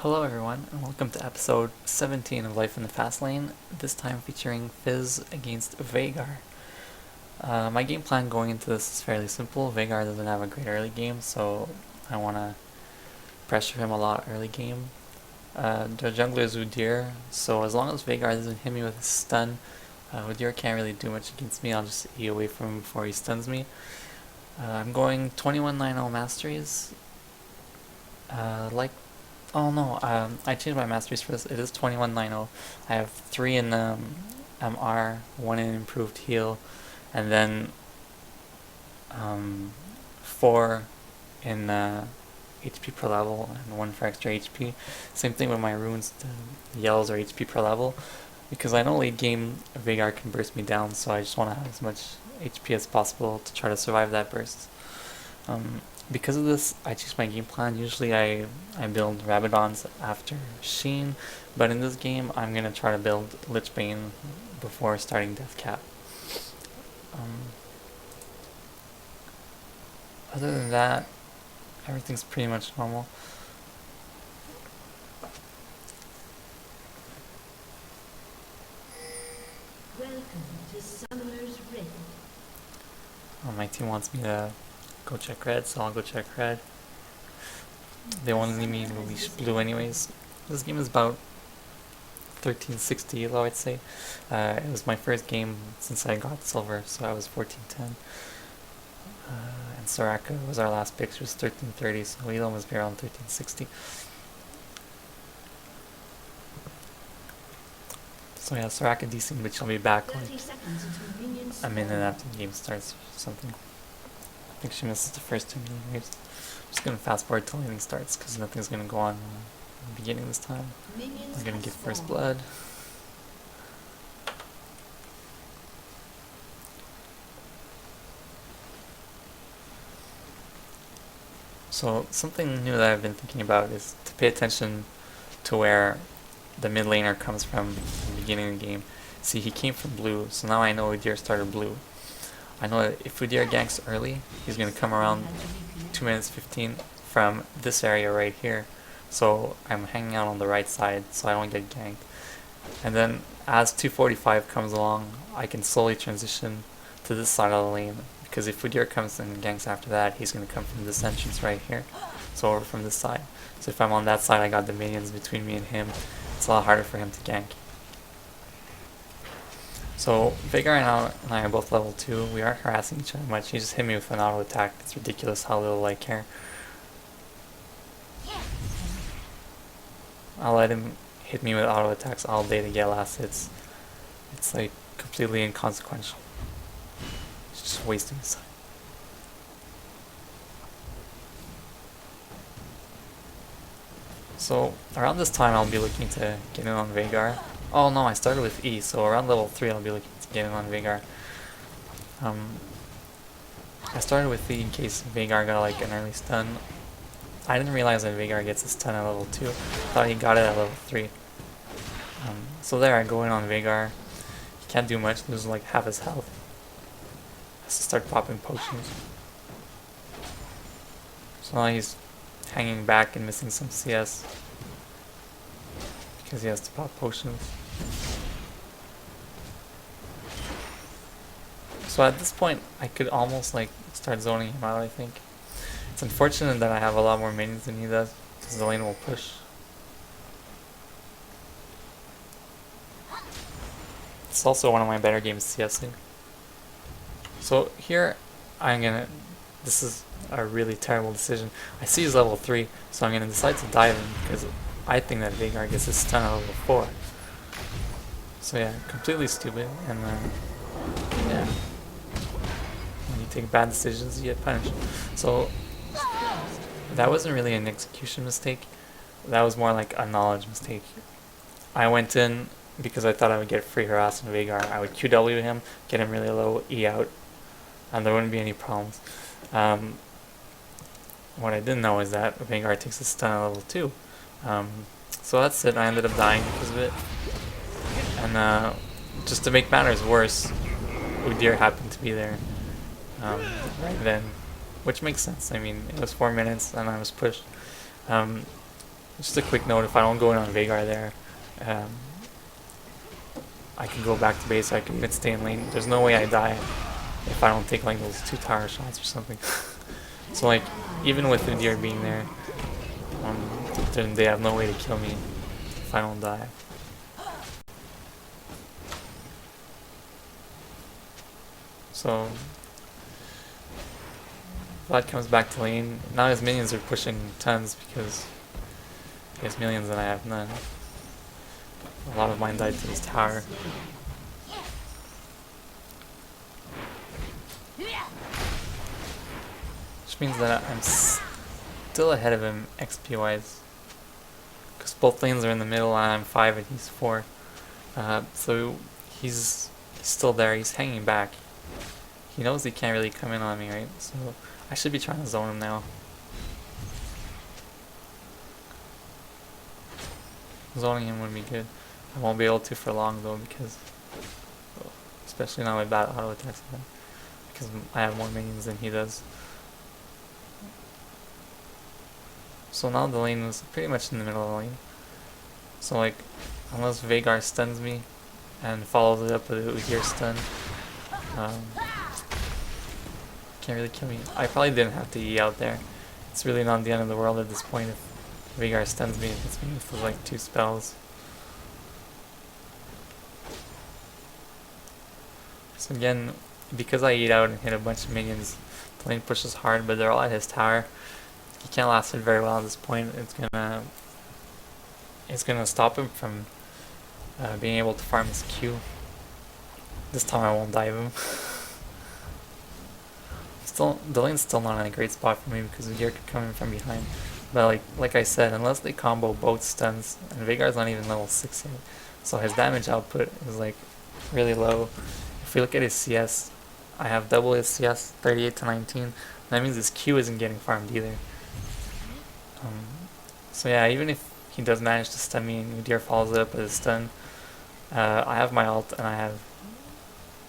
Hello everyone, and welcome to episode 17 of Life in the Fast Lane, this time featuring Fizz against Veigar. My game plan going into this is fairly simple. Veigar doesn't have a great early game, so I want to pressure him a lot early game. The jungler is Udyr, so as long as Veigar doesn't hit me with a stun, Udyr can't really do much against me. I'll just E away from him before he stuns me. I'm going 21-9-0 masteries. I changed my masteries for this. It is 21-9-0. I have 3 in MR, 1 in improved heal, and then 4 in HP per level and 1 for extra HP. Same thing with my runes. The yellows are HP per level, because I know late game Veigar can burst me down, so I just want to have as much HP as possible to try to survive that burst. Because of this, I choose my game plan. Usually I build Rabadons after Sheen, but in this game I'm going to try to build Lich Bane before starting Death Cap. Other than that, everything's pretty much normal. Welcome to Summoner's Rift. My team wants me to go check red, so I'll go check red. They wanted me to release blue anyways. This game is about 1360 elo, I'd say. It was my first game since I got silver, so I was 1410. And Soraka was our last pick, she was 1330, so elo must be around 1360. So yeah, Soraka decent, but she'll be back like a minute after the game starts or something. I think she misses the first 2 million waves. I'm just gonna fast forward till laning starts because nothing's gonna go on in the beginning this time. I'm gonna get first blood. So something new that I've been thinking about is to pay attention to where the mid laner comes from in the beginning of the game. See, he came from blue, so now I know Udyr started blue. I know that if Udyr ganks early, he's going to come around 2 minutes 15 from this area right here. So I'm hanging out on the right side so I don't get ganked. And then as 245 comes along, I can slowly transition to this side of the lane. Because if Udyr comes and ganks after that, he's going to come from this entrance right here. So over from this side. So if I'm on that side, I got the minions between me and him. It's a lot harder for him to gank. So Veigar and I are both level 2. We aren't harassing each other much. He just hit me with an auto attack. It's ridiculous how little I care. I'll let him hit me with auto attacks all day to get last hits. It's like completely inconsequential. It's just wasting his time. So around this time I'll be looking to get in on Veigar. Oh no, I started with E, so around level 3 I'll be looking to get in on Veigar. I started with E in case Veigar got like an early stun. I didn't realize that Veigar gets a stun at level 2. I thought he got it at level 3. So there I go in on Veigar. He can't do much, loses like half his health. Has to start popping potions. So now he's hanging back and missing some CS because he has to pop potions. So at this point I could almost like start zoning him out, I think. It's unfortunate that I have a lot more minions than he does because the lane will push. It's also one of my better games CSing. So here this is a really terrible decision. I see he's level 3, so I'm going to decide to dive him because I think that Veigar gets his stun at level 4. So yeah, completely stupid, and yeah, when you take bad decisions you get punished. So that wasn't really an execution mistake, that was more like a knowledge mistake. I went in because I thought I would get free harass on Veigar. I would QW him, get him really low, E out, and there wouldn't be any problems. What I didn't know is that Veigar takes a stun at level 2. So that's it, I ended up dying because of it. And just to make matters worse, Udyr happened to be there right then, which makes sense. I mean, it was 4 minutes and I was pushed. Just a quick note, if I don't go in on Veigar there, I can go back to base, I can mid-stay in lane. There's no way I die if I don't take like those 2 tower shots or something. So like, even with the deer being there, then they have no way to kill me if I don't die. So Vlad comes back to lane. Now his minions are pushing tons because he has millions and I have none. A lot of mine died to his tower. Which means that I'm still ahead of him XP wise. Because both lanes are in the middle and I'm 5 and he's 4. So he's still there, he's hanging back. He knows he can't really come in on me, right? So I should be trying to zone him now. Zoning him would be good. I won't be able to for long though because, especially now with bad auto attacks, because I have more minions than he does. So now the lane was pretty much in the middle of the lane. So like, unless Veigar stuns me and follows it up with a Udyr stun, can't really kill me. I probably didn't have to E out there. It's really not the end of the world at this point if Veigar stuns me and hits me with like 2 spells. So again, because I eat out and hit a bunch of minions, the lane pushes hard, but they're all at his tower. He can't last it very well at this point. It's gonna stop him from being able to farm his Q. This time I won't dive him. Still, the lane's still not in a great spot for me because the gear could come in from behind. But like I said, unless they combo both stuns, and Veigar's not even level 6 yet, so his damage output is like really low. If we look at his CS, I have double his CS, 38 to 19. That means his Q isn't getting farmed either. So yeah, even if he does manage to stun me and Udyr follows it up with a stun, I have my ult and I have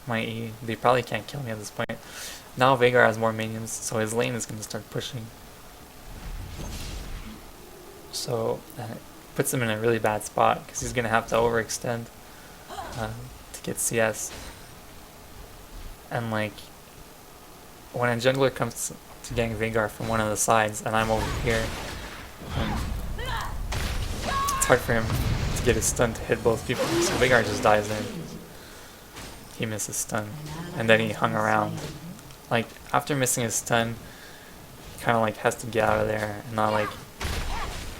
my E. They probably can't kill me at this point. Now Veigar has more minions, so his lane is going to start pushing. So it puts him in a really bad spot because he's going to have to overextend to get CS. And like, when a jungler comes to gang Veigar from one of the sides and I'm over here, it's hard for him to get his stun to hit both people. So Veigar just dies there. He misses stun, and then he hung around. Like, after missing his stun, he kind of like has to get out of there and not like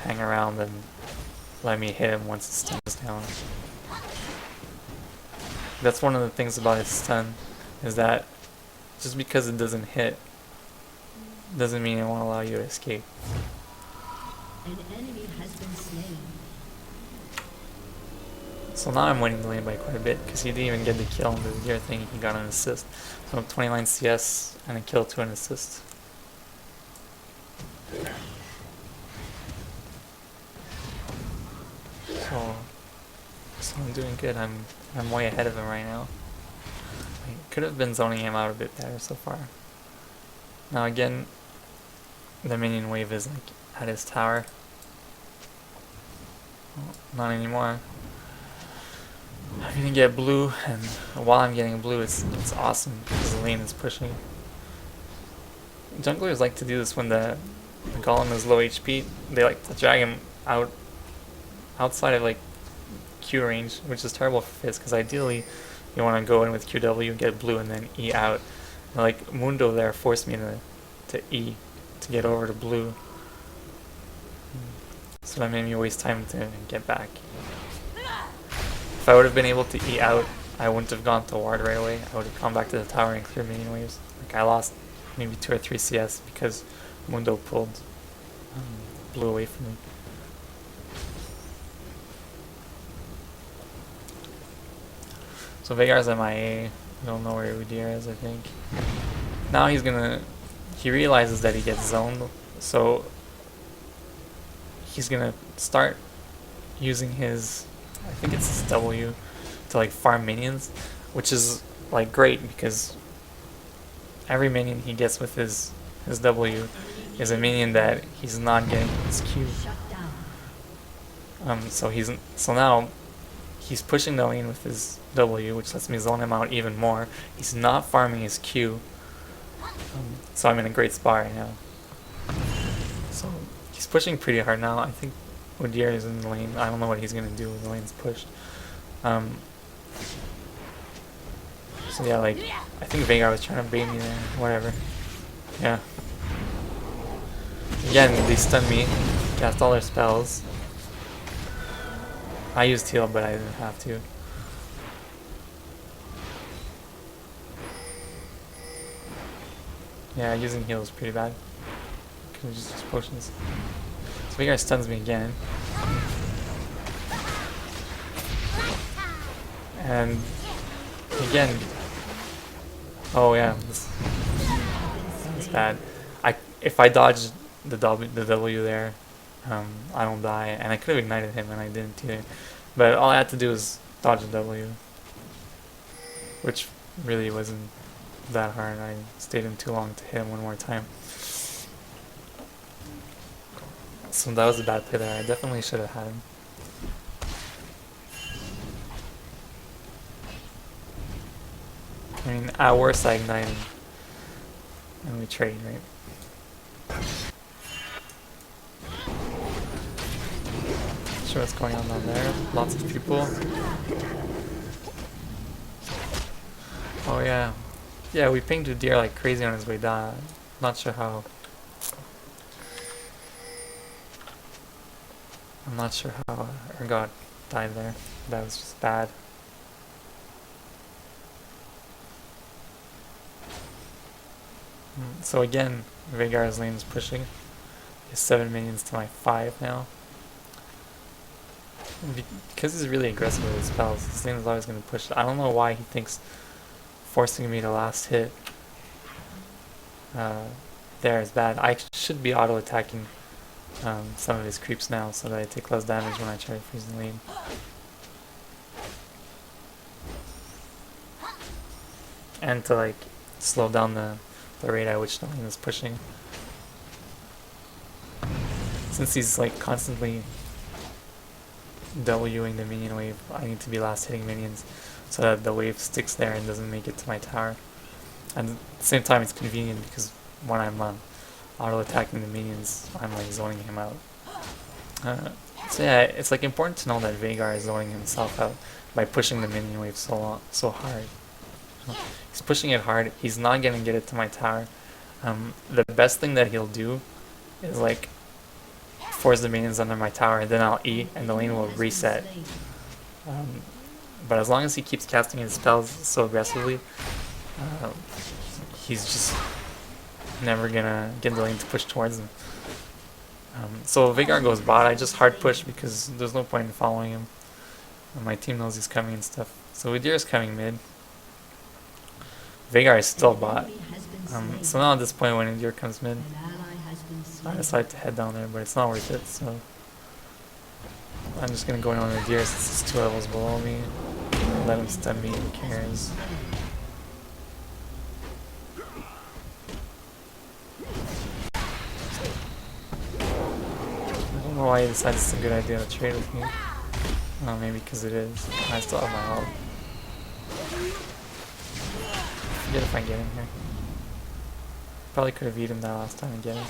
hang around and let me hit him once his stun is down. That's one of the things about his stun, is that just because it doesn't hit doesn't mean it won't allow you to escape. An enemy has been slain. So now I'm winning the lane by quite a bit because he didn't even get the kill on the gear thing, he got an assist. So 29 CS and a kill to an assist. So I'm doing good. I'm way ahead of him right now. I could have been zoning him out a bit better so far. Now again, the minion wave is like at his tower. Well, not anymore. I'm gonna get blue, and while I'm getting blue, it's awesome because the lane is pushing. Junglers like to do this when the golem is low HP. They like to drag him outside of like Q range, which is terrible for Fizz because ideally you want to go in with QW and get blue and then E out. And like Mundo there forced me to E to get over to blue, so that made me waste time to get back. If I would have been able to E out, I wouldn't have gone to ward right away. I would have gone back to the tower and cleared minion waves. Like I lost maybe 2 or 3 CS because Mundo pulled blue away from me. So Veigar's MIA. I don't know where Udyr is, I think. Now he realizes that he gets zoned, so he's gonna start using his, I think it's his W, to like farm minions, which is like great because every minion he gets with his W is a minion that he's not getting his Q. So now he's pushing the lane with his W, which lets me zone him out even more. He's not farming his Q, so I'm in a great spot right now. So he's pushing pretty hard now. I think Udyr is in the lane. I don't know what he's gonna do when the lane's pushed. So yeah, like, I think Veigar was trying to bait me there. Whatever. Yeah. Again, they stunned me. Cast all their spells. I used heal, but I didn't have to. Yeah, using heal is pretty bad. Could just use potions. So Veigar stuns me again. And again. Oh yeah, this is bad. If I dodged the W there, I don't die, and I could have ignited him, and I didn't either. But all I had to do was dodge the W, which really wasn't that hard. I stayed in too long to hit him one more time. So that was a bad play there. I definitely should have had him. I mean, at worst I ignite him, and we trade, right? Not sure what's going on down there. Lots of people. Oh yeah. Yeah, we pinged Udyr like crazy on his way down. Not sure how. I'm not sure how Ergot died there. That was just bad. So again, Veigar's lane is pushing. He has 7 minions to my 5 now. Because he's really aggressive with his spells, his lane is always going to push. I don't know why he thinks forcing me to last hit there is bad. I should be auto-attacking some of his creeps now so that I take less damage when I try to freeze the lane. And to like slow down the rate at which the lane is pushing. Since he's like constantly Wing the minion wave, I need to be last hitting minions so that the wave sticks there and doesn't make it to my tower. And at the same time it's convenient because when I'm auto attacking the minions, I'm like zoning him out. So yeah, it's like important to know that Veigar is zoning himself out by pushing the minion wave so hard. He's pushing it hard. He's not gonna get it to my tower. The best thing that he'll do is like force the minions under my tower, and then I'll E, and the lane will reset. But as long as he keeps casting his spells so aggressively, he's just never gonna get the lane to push towards him. So Veigar goes bot. I just hard push because there's no point in following him. My team knows he's coming and stuff. So Udyr is coming mid. Veigar is still bot. So now at this point when Udyr comes mid, I decide to head down there, but it's not worth it, so I'm just gonna go in on Udyr since he's 2 levels below me. Let him stun me, who cares. I don't know why he decides it's a good idea to trade with me. Maybe because it is. I still have my ult. Forget if I get him here. Probably could have eaten that last time again.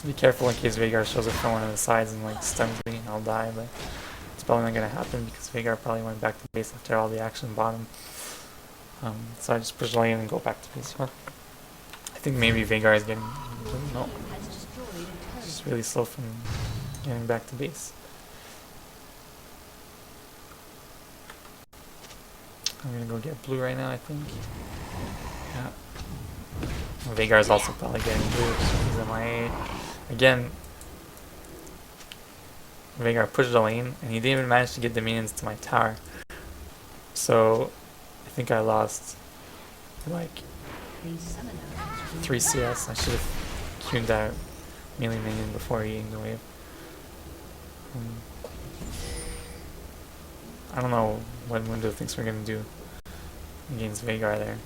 Be careful in case Veigar shows up from one of the sides and like stuns me. I'll die, but it's probably not gonna happen because Veigar probably went back to base after all the action bottom. So I just push lane and go back to base. Huh? I think maybe Veigar is getting no, just really slow from getting back to base. I'm gonna go get blue right now, I think. Yeah. Veigar is also probably getting blue, which is MIA. Again, Veigar pushed the lane, and he didn't even manage to get the minions to my tower. So, I think I lost like 3 CS. I should have queued that melee minion before eating the wave. I don't know what Mundo thinks we're gonna do against Veigar there.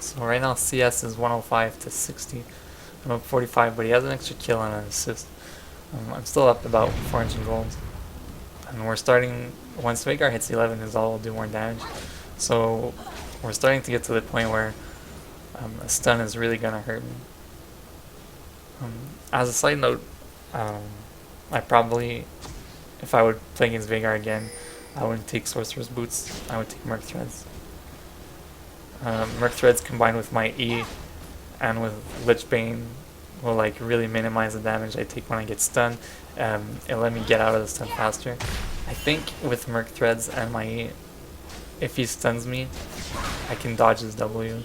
So right now CS is 105 to 60. I'm up 45, but he has an extra kill and an assist. I'm still up about 400 gold. And we're starting, once Veigar hits 11, his ult will do more damage. So we're starting to get to the point where a stun is really going to hurt me. As a side note, I probably, if I would play against Veigar again, I wouldn't take Sorcerer's Boots, I would take Merc Threads. Merc Threads combined with my E and with Lich Bane will like really minimize the damage I take when I get stunned. It'll let me get out of the stun faster. I think with Merc Threads and my E, if he stuns me, I can dodge his W.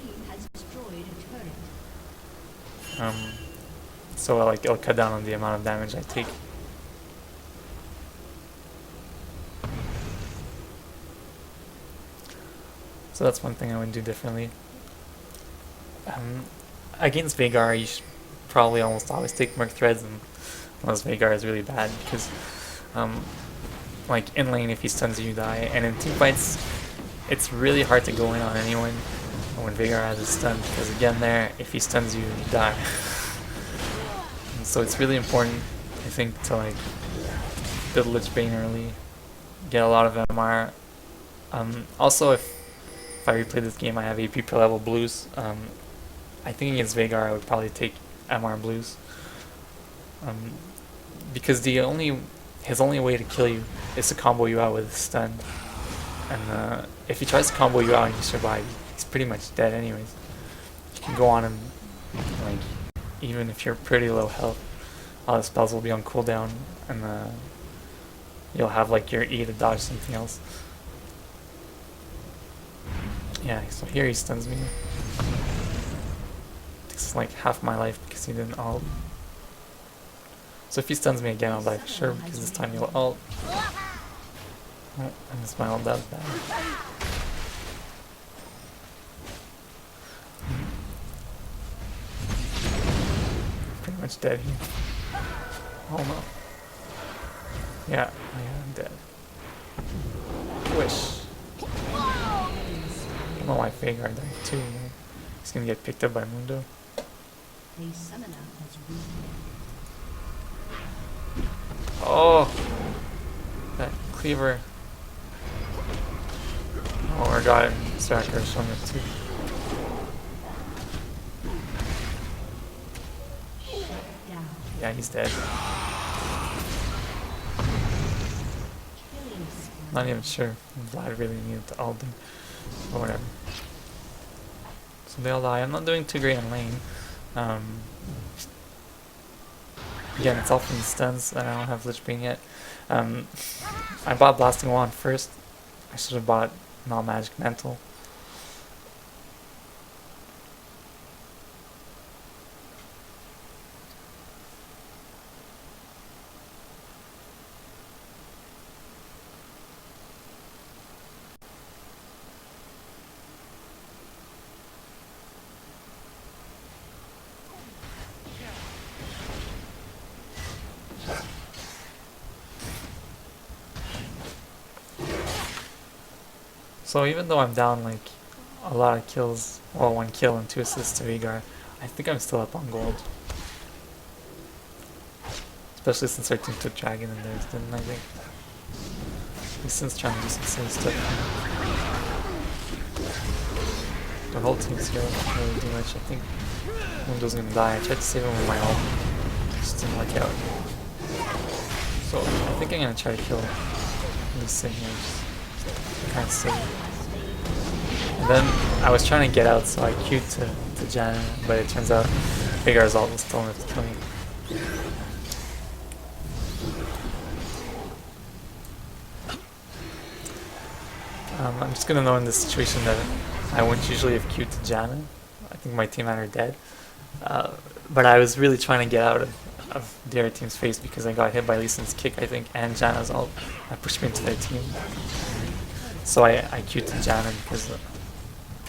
So like it'll cut down on the amount of damage I take. So that's one thing I would do differently. Against Veigar, you should probably almost always take Merc Threads unless Veigar is really bad, because like in lane, if he stuns you, you die, and in teamfights it's really hard to go in on anyone when Veigar has a stun, because again there, if he stuns you, you die. So it's really important, I think, to like build Lich Bane early, get a lot of MR. Also, if I replay this game, I have AP per Lvl Blues. I think against Veigar, I would probably take MR Blues, because his only way to kill you is to combo you out with a stun, and if he tries to combo you out and you survive, he's pretty much dead anyways. You can go on him, like, even if you're pretty low health, all the spells will be on cooldown, and you'll have like your E to dodge something else. Yeah, so here he stuns me. Takes like half my life because he didn't ult. So if he stuns me again, I'll die for sure, because this time he'll ult. Oh, I missed my ult, that was bad. Pretty much dead here. Oh no. Yeah, I'm dead. Wish. I don't know why Veigar died too. He's gonna get picked up by Mundo. Oh! That cleaver. Oh, our guy Stacker is showing it too. Yeah, he's dead. Not even sure if Vlad really needed to ult him, or whatever. So they all die. I'm not doing too great in lane. Again, it's all from the stuns, and I don't have Lich Bane yet. I bought Blasting Wand first. I should have bought Non-Magic Mental. So even though I'm down like a lot of kills, well, 1 kill and 2 assists to Veigar, I think I'm still up on gold. Especially since our team took Dragon and theirs didn't, I think. At least since trying to do some silly stuff. The whole team's here, not really do much. I think Mundo's gonna die. I tried to save him with my ult, just didn't work out. So I think I'm gonna try to kill Lee Sin here, just kind of silly. And then I was trying to get out, so I queued to Janna, but it turns out Veigar's ult was still enough to kill me. I'm just gonna know in this situation that I wouldn't usually have queued to Janna. I think my team had her dead. But I was really trying to get out of the other team's face because I got hit by Lee Sin's kick, I think, and Janna's ult. That pushed me into their team. So I queued to Janna because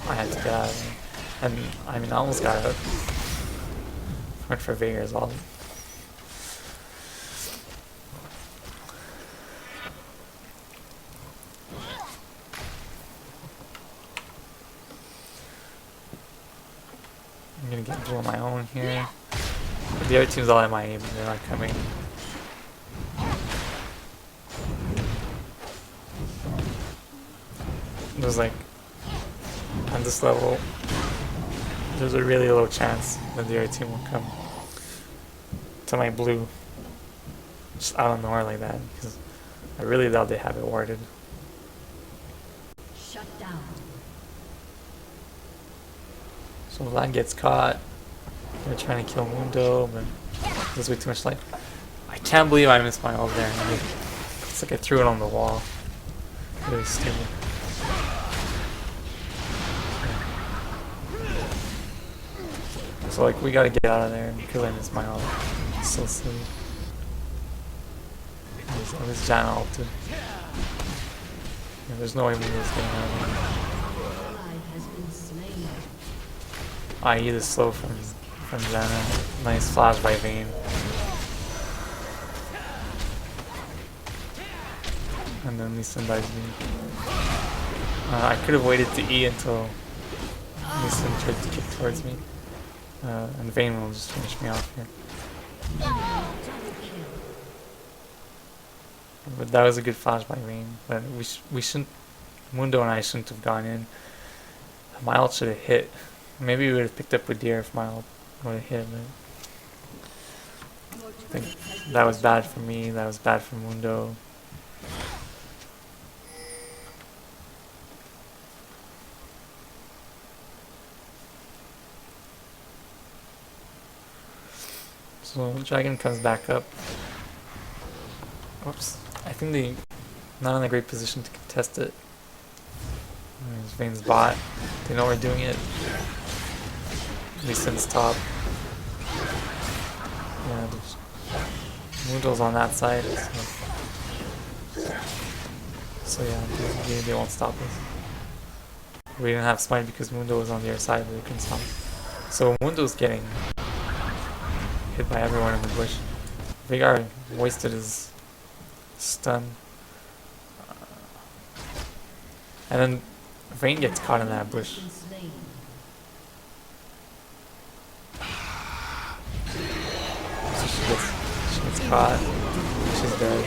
I had to get out of there. And I mean, I almost got out. Went for Veigar's ult. I'm gonna get blue on my own here. But the other team's all at my aim, they're not coming. There's like, on this level, there's a really low chance that the other team will come to my blue just out of nowhere like that, because I really doubt they have it warded. Shut down. So Vlad gets caught. They're trying to kill Mundo, but there's way too much light. I can't believe I missed my ult there. I mean, it's like I threw it on the wall. Really stupid. So like we gotta get out of there because I missed my ult. It's so silly. This Janna ulted. Yeah, there's no way Mundo's getting out of there. IE the slow from Janna. Nice flash by Vayne. And then Lee Sin dies me. I could have waited to E until Lee Sin tried to kick towards me. And Vayne will just finish me off here. But that was a good flash by Vayne. But we shouldn't. Mundo and I shouldn't have gone in. My ult should have hit. Maybe we would have picked up with Deer if my ult would have hit. But I think that was bad for me. That was bad for Mundo. So Dragon comes back up. Oops. I think they're not in a great position to contest it. There's Vayne's bot. They know we're doing it. Lee Sin's top. Yeah, Mundo's on that side. So yeah, they won't stop us. We didn't have smite because Mundo was on the other side, but we couldn't stop. So Mundo's getting hit by everyone in the bush. Veigar wasted his stun. And then Vayne gets caught in that bush. So she gets caught. She's dead.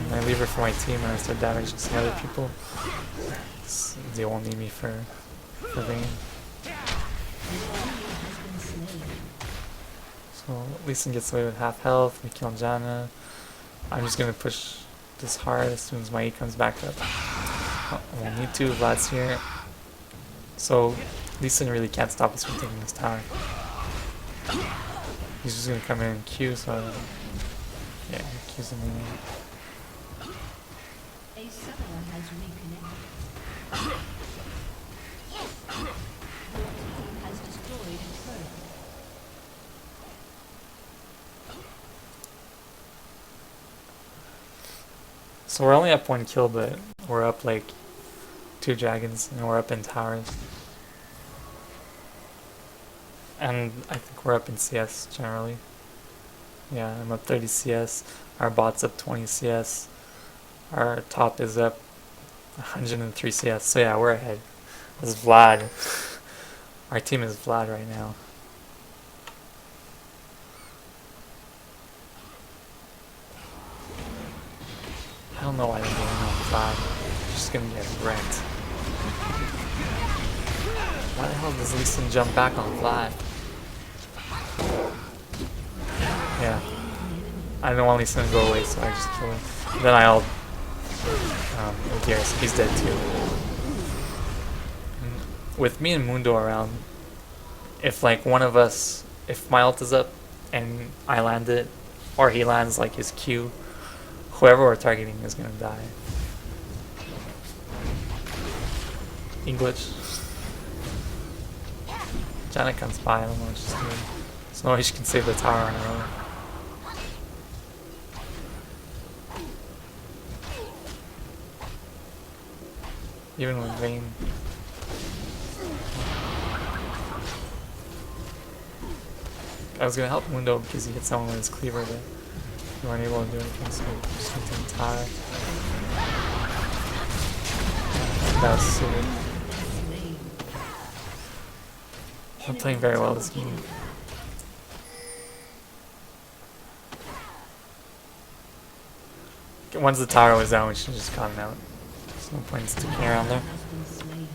And I leave her for my team and I start damaging some other people. They won't need me for Vayne. So Lee Sin gets away with half health. We kill Janna. I'm just gonna push this hard as soon as my E comes back up. I won't need to. Vlad's here. So Lee Sin really can't stop us from taking this tower. He's just gonna come in and Q, so yeah, he Q's him in. A summoner has reconnected. Your team has destroyed a turret. So we're only up 1 kill, but we're up like 2 dragons, and we're up in towers. And I think we're up in CS generally. Yeah, I'm up 30 CS. Our bot's up 20 CS. Our top is up 103 CS. So yeah, we're ahead. This is Vlad. Our team is Vlad right now. I don't know why they're going on Vlad. Just gonna get wrecked. Why the hell does Lee Sin jump back on Vlad? Yeah. I didn't want Lee Sin to go away, so I just killed him. Then I'll Gears, he's dead too. With me and Mundo around, if like one of us, if my ult is up and I land it, or he lands like his Q, whoever we're targeting is gonna die. English. Janna comes by, I don't know what she's doing. So no way she can save the tower on her own. Even with Vayne. I was gonna help Mundo because he hit someone with his cleaver, but we weren't able to do anything, so I'm just gonna take the tower. That was so good. I'm playing very well this game. Once the tower was down, we should have just gotten out. There's no point in sticking around there. Has been slain.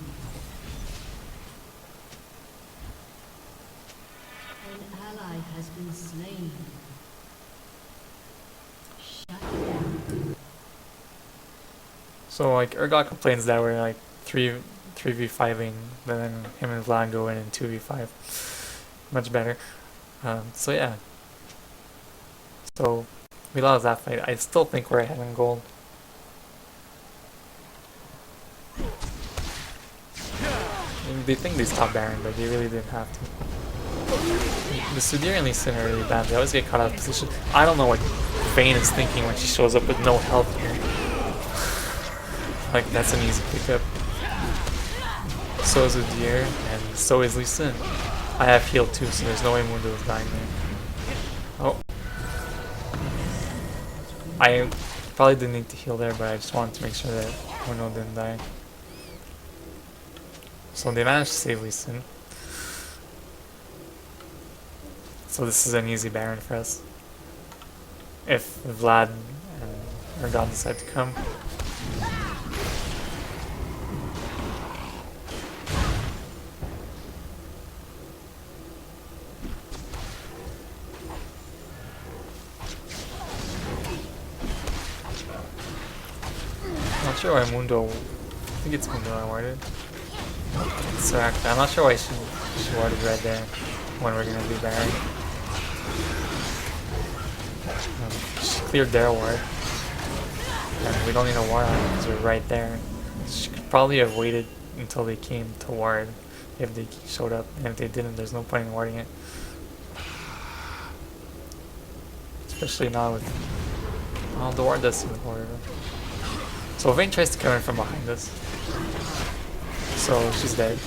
An ally has been slain. Shut down. So like Urgot complains that we're like 3v5ing, then him and Vlad go in 2v5. Much better. So yeah. So we lost that fight. I still think we're ahead in gold. I mean, they think they stopped Baron, but they really didn't have to. The Sudir and Lee Sin are really bad. They always get caught out of position. I don't know what Vayne is thinking when she shows up with no health here. Like, that's an easy pickup. So is Udyr, and so is Lee Sin. I have healed too, so there's no way Mundo is dying there. Oh. I probably didn't need to heal there, but I just wanted to make sure that Mundo didn't die. So they managed to save Lee Sin. So this is an easy Baron for us. If Vlad and Urgot decide to come. Not sure why Mundo. I think it's Mundo I warded. It's Soraka. I'm not sure why she warded right there when we're gonna do Baron. She cleared their ward. And we don't need a ward on it because we're right there. She could probably have waited until they came to ward if they showed up. And if they didn't, there's no point in warding it. Especially now with... Oh, the ward does seem to ward. So Vayne tries to come in from behind us. So she's dead.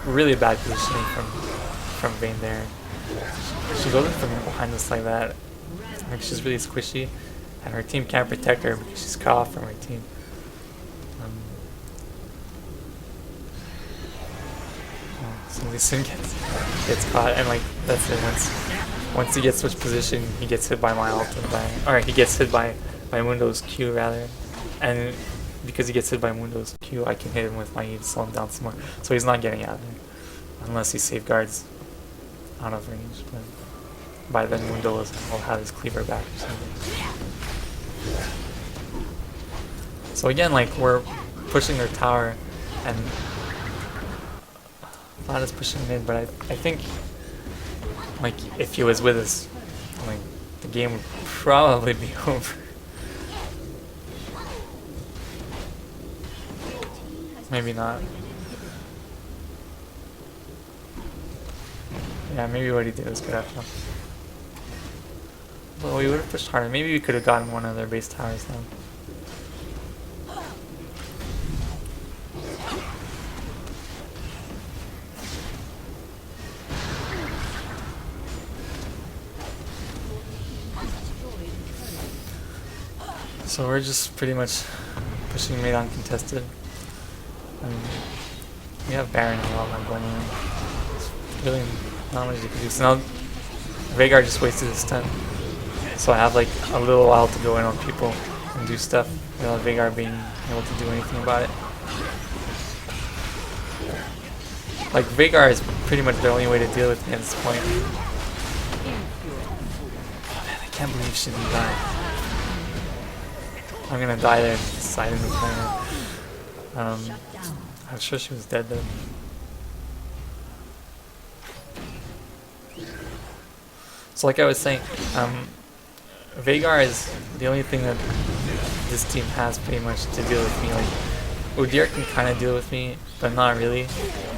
Really bad positioning from Vayne there. She goes in from behind us like that. Like she's really squishy, and her team can't protect her because she's cut off from her team. So Lee Sin gets caught, and like that's it. Once he gets switched position, he gets hit by my ult or he gets hit by Mundo's Q rather, and because he gets hit by Mundo's Q, I can hit him with my E to slow him down some more. So he's not getting out of there unless he safeguards out of range. But by then Mundo will have his cleaver back or something. So again, like we're pushing their tower, and Vlad is pushing mid, but I think like if he was with us, like the game would probably be over. Maybe not. Yeah, maybe what he did was good after all. Well, we would have pushed harder. Maybe we could have gotten one of their base towers then. So we're just pretty much pushing mid uncontested. We have Baron and Lvl going in. There's really not much you can do. So now Veigar just wasted his stun. So I have like a little while to go in on people and do stuff without Veigar being able to do anything about it. Like Veigar is pretty much the only way to deal with me at this point. Oh man, I can't believe she didn't die. I'm gonna die there inside in the corner. I'm sure she was dead though. So like I was saying, Veigar is the only thing that this team has pretty much to deal with me. Like Udyr can kind of deal with me, but not really.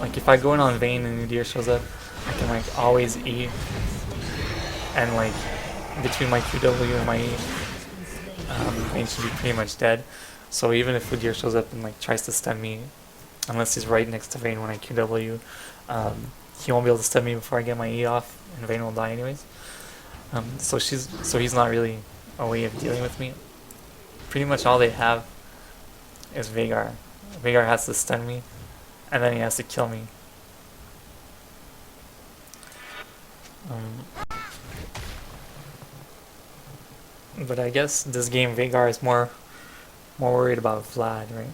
Like if I go in on Vayne and Udyr shows up, I can like always E, and like between my QW and my E, Vayne should be pretty much dead. So even if Udyr shows up and like tries to stun me, unless he's right next to Vayne when I QW, he won't be able to stun me before I get my E off, and Vayne will die anyways. So he's not really a way of dealing with me. Pretty much all they have is Veigar. Veigar has to stun me, and then he has to kill me. But I guess this game Veigar is more worried about Vlad, right?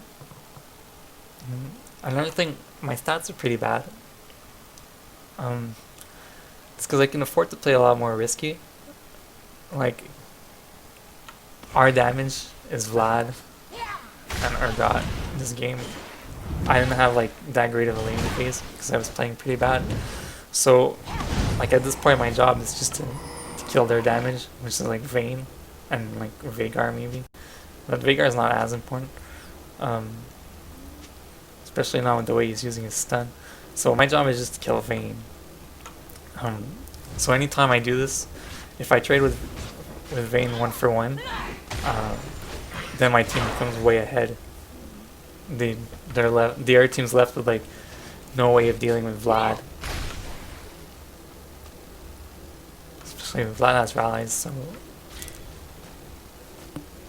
Another thing, my stats are pretty bad. It's because I can afford to play a lot more risky. Like, our damage is Vlad and Urgot in this game. I didn't have like that great of a lane phase because I was playing pretty bad. So, like at this point, my job is just to kill their damage, which is like Vayne and like Veigar maybe. But Veigar is not as important, especially now with the way he's using his stun. So my job is just to kill Vayne. So anytime I do this, if I trade with Vayne 1-for-1, then my team becomes way ahead. The other team's left with like no way of dealing with Vlad. Especially if Vlad has rallies, so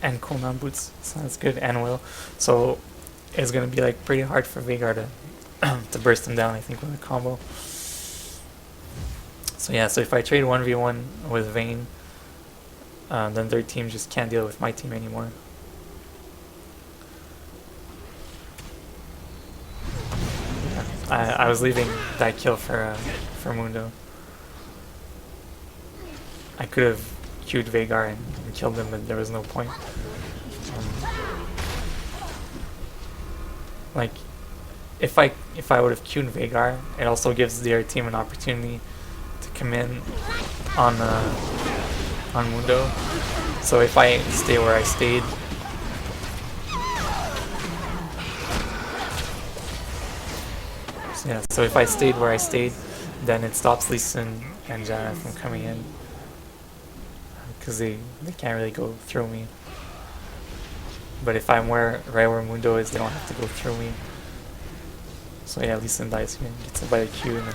and cooldown boots, so that's good, and will. So it's gonna be like pretty hard for Veigar to to burst him down, I think, with a combo. So yeah, so if I trade 1v1 with Vayne, then their team just can't deal with my team anymore. I was leaving that kill for Mundo. I could have queued Veigar and killed him, but there was no point. Like, if I would have queued Veigar, it also gives the other team an opportunity to come in on Mundo. So if I stay where I stayed, yeah. So if I stayed where I stayed, then it stops Lee Sin and Janna from coming in, because they can't really go through me. But if I'm right where Mundo is, they don't have to go through me. So yeah, Lee Sin dies here, gets hit by the Q, and then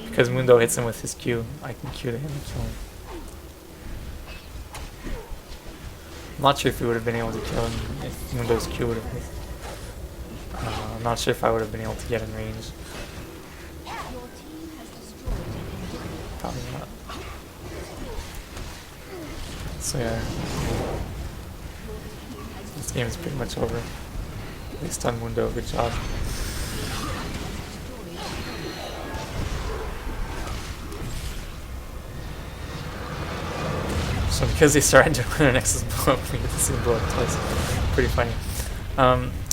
because Mundo hits him with his Q, I can Q to him and kill him. I'm not sure if we would have been able to kill him if Mundo's Q would have hit. I'm not sure if I would have been able to get in range. Probably not. So yeah, this game is pretty much over. At least on Mundo, good job. So because they started doing their Nexus blow up, we get to see them blow up twice. Pretty funny.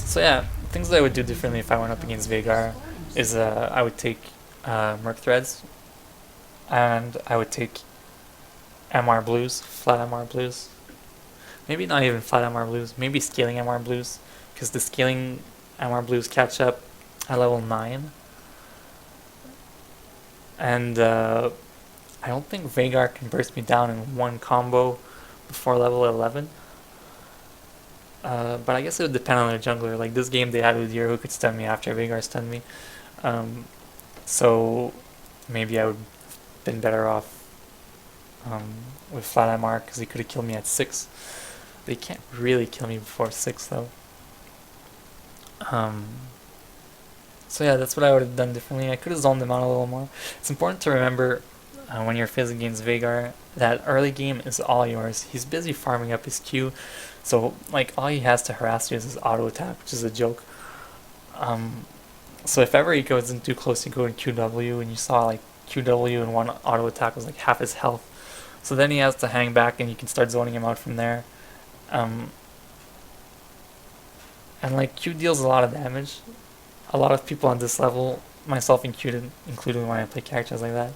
So yeah, things that I would do differently if I went up against Veigar is I would take Merc Reds, and I would take MR Blues, flat MR Blues. Maybe not even flat MR Blues, maybe scaling MR Blues, because the scaling MR Blues catch up at level 9. And I don't think Veigar can burst me down in one combo before level 11. But I guess it would depend on their jungler. Like this game they had Udyr who could stun me after Veigar stunned me. So maybe I would have been better off with flat MR, because he could have killed me at 6. They can't really kill me before 6 though. So yeah, that's what I would have done differently. I could have zoned them out a little more. It's important to remember when you're Fizz against Veigar that early game is all yours. He's busy farming up his Q, so like all he has to harass you is his auto attack, which is a joke. So if ever he goes in too close, you go in QW, and you saw like QW and one auto attack was like half his health. So then he has to hang back, and you can start zoning him out from there. And like Q deals a lot of damage. A lot of people on this level, myself included when I play characters like that,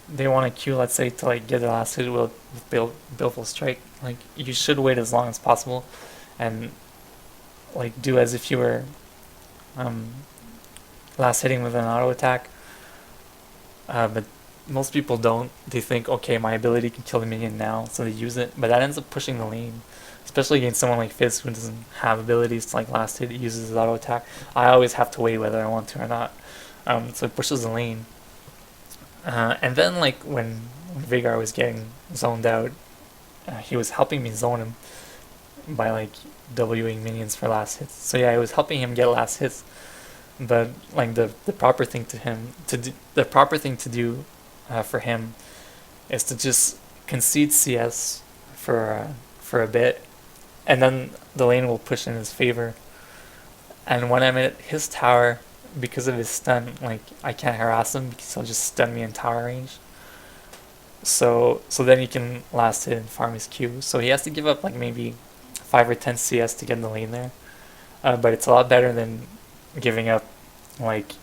they want to Q, let's say, to like get the last hit with Baleful Strike. Like you should wait as long as possible, and like do as if you were last hitting with an auto attack. But most people don't. They think, okay, my ability can kill the minion now, so they use it. But that ends up pushing the lane, especially against someone like Fizz who doesn't have abilities to like last hit. He uses his auto attack. I always have to wait whether I want to or not. So it pushes the lane. And then like when Veigar was getting zoned out, he was helping me zone him. by like Wing minions for last hits. So yeah, I was helping him get last hits, but like the proper thing to do for him is to just concede CS for a bit, and then the lane will push in his favor. And when I'm at his tower, because of his stun, like I can't harass him because he'll just stun me in tower range. So then he can last hit and farm his Q. So he has to give up like maybe 5 or 10 CS to get in the lane there. But it's a lot better than giving up like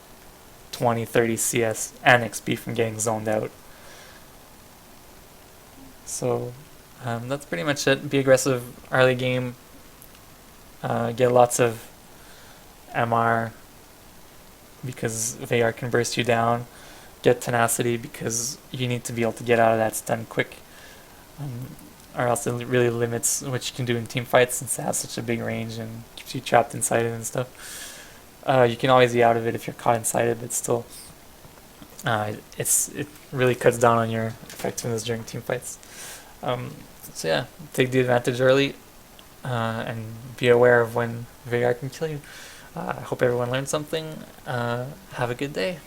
20, 30 CS and XP from getting zoned out. So that's pretty much it. Be aggressive early game. Get lots of MR because Veigar can burst you down. Get tenacity because you need to be able to get out of that stun quick, or else it really limits what you can do in team fights since it has such a big range and keeps you trapped inside it and stuff. You can always be out of it if you're caught inside it, but still, it really cuts down on your effectiveness during team fights. So yeah, take the advantage early, and be aware of when Veigar can kill you. I hope everyone learned something. Have a good day.